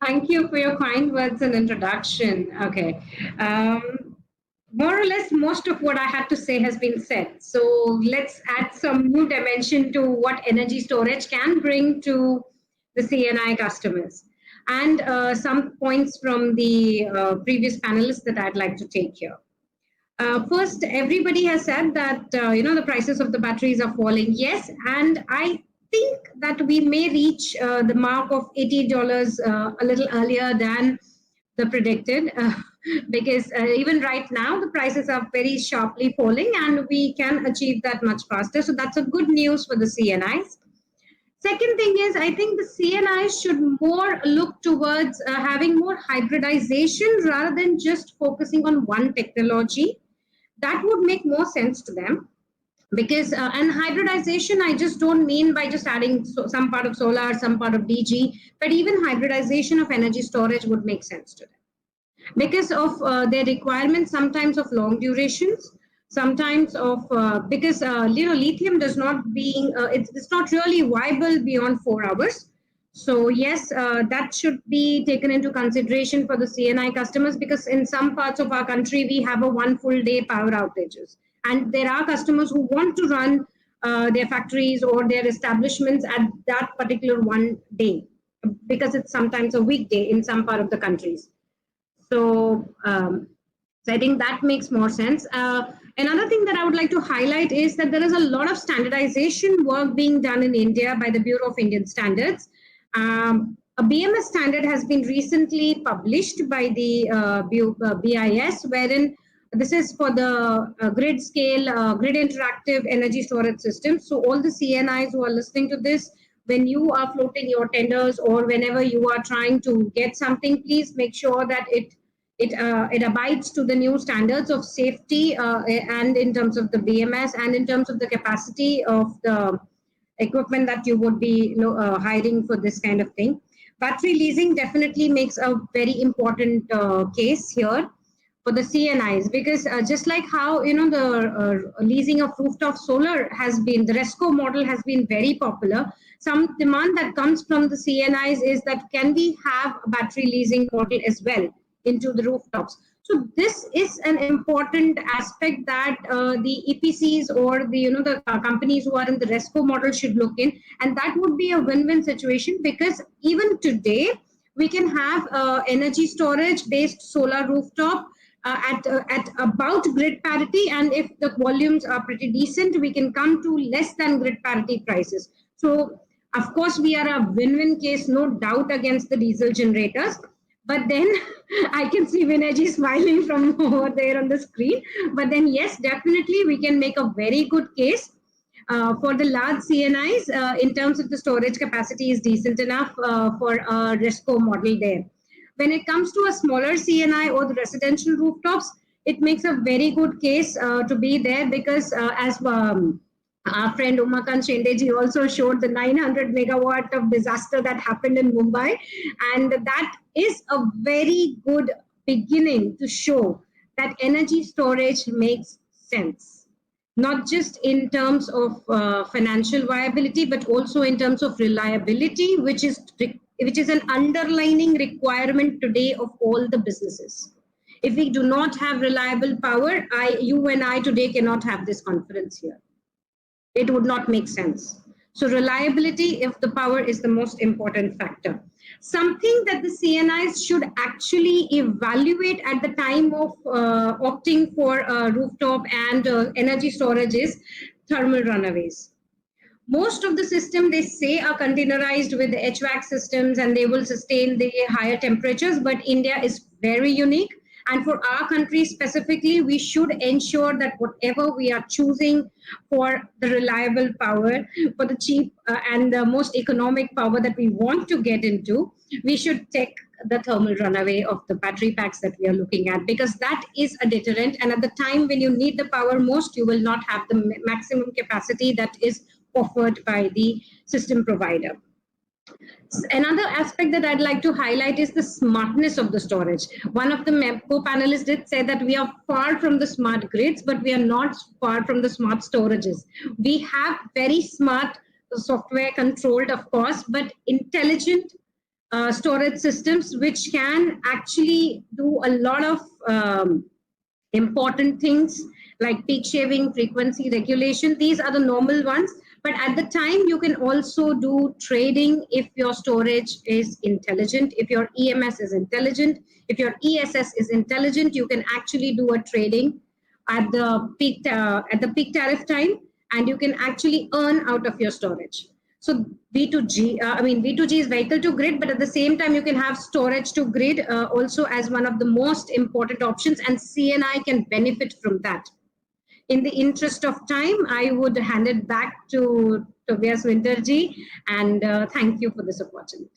Thank you for your kind words and introduction. Okay. More or less, most of what I had to say has been said. So let's add some new dimension to what energy storage can bring to the C&I customers. And some points from the previous panelists that I'd like to take here. First, everybody has said that the prices of the batteries are falling. Yes, and I think that we may reach the mark of $80 a little earlier than the predicted, because even right now the prices are very sharply falling, and we can achieve that much faster. So that's a good news for the CNIs. Second thing is, I think the CNIs should more look towards having more hybridization rather than just focusing on one technology. That would make more sense to them, because and hybridization I just don't mean by just adding some part of solar, some part of DG, but even hybridization of energy storage would make sense to them because of their requirements, sometimes of long durations, sometimes of because lithium does not being it's not really viable beyond 4 hours. So yes, that should be taken into consideration for the CNI customers, because in some parts of our country we have a 1 full day power outages, and there are customers who want to run their factories or their establishments at that particular 1 day, because it's sometimes a weekday in some part of the countries. So I think that makes more sense. Another thing that I would like to highlight is that there is a lot of standardization work being done in India by the Bureau of Indian Standards. A BMS standard has been recently published by the BIS, wherein this is for the grid scale, grid interactive energy storage system. So all the CNIs who are listening to this, when you are floating your tenders or whenever you are trying to get something, please make sure that it abides to the new standards of safety, and in terms of the BMS and in terms of the capacity of the equipment that you would be hiring for this kind of thing. Battery leasing definitely makes a very important case here for the CNIs, because just like how the leasing of rooftop solar has been, the RESCO model has been very popular. Some demand that comes from the CNIs is that can we have a battery leasing model as well into the rooftops. So this is an important aspect that the EPCs or the companies who are in the RESCO model should look in, and that would be a win-win situation, because even today we can have energy storage based solar rooftop at about grid parity, and if the volumes are pretty decent, we can come to less than grid parity prices. So of course we are a win-win case, no doubt, against the diesel generators. But then I can see Vinayji smiling from over there on the screen. But then yes, definitely we can make a very good case for the large CNIs in terms of the storage capacity is decent enough for a RESCO model there. When it comes to a smaller CNI or the residential rooftops, it makes a very good case to be there, because as our friend Umakant Shendeji also showed the 900 megawatt of disaster that happened in Mumbai, and that is a very good beginning to show that energy storage makes sense, not just in terms of financial viability, but also in terms of reliability, which is an underlining requirement today of all the businesses. If we do not have reliable power, you and I today cannot have this conference here. It would not make sense. So reliability, if the power, is the most important factor. Something that the CNIs should actually evaluate at the time of opting for rooftop and energy storage is thermal runaways. Most of the system, they say, are containerized with the HVAC systems and they will sustain the higher temperatures, but India is very unique. And for our country specifically, we should ensure that whatever we are choosing for the reliable power, for the cheap and the most economic power that we want to get into, we should take the thermal runaway of the battery packs that we are looking at, because that is a deterrent. And at the time when you need the power most, you will not have the maximum capacity that is offered by the system provider. Another aspect that I'd like to highlight is the smartness of the storage. One of the co-panelists did say that we are far from the smart grids, but we are not far from the smart storages. We have very smart software controlled, of course, but intelligent storage systems which can actually do a lot of important things like peak shaving, frequency regulation. These are the normal ones. But at the time, you can also do trading if your storage is intelligent, if your EMS is intelligent, if your ESS is intelligent, you can actually do a trading at the peak tariff time, and you can actually earn out of your storage. So V2G, V2G is vehicle to grid, but at the same time, you can have storage to grid also as one of the most important options, and C&I can benefit from that. In the interest of time, I would hand it back to Tobias Winterji, and thank you for this opportunity.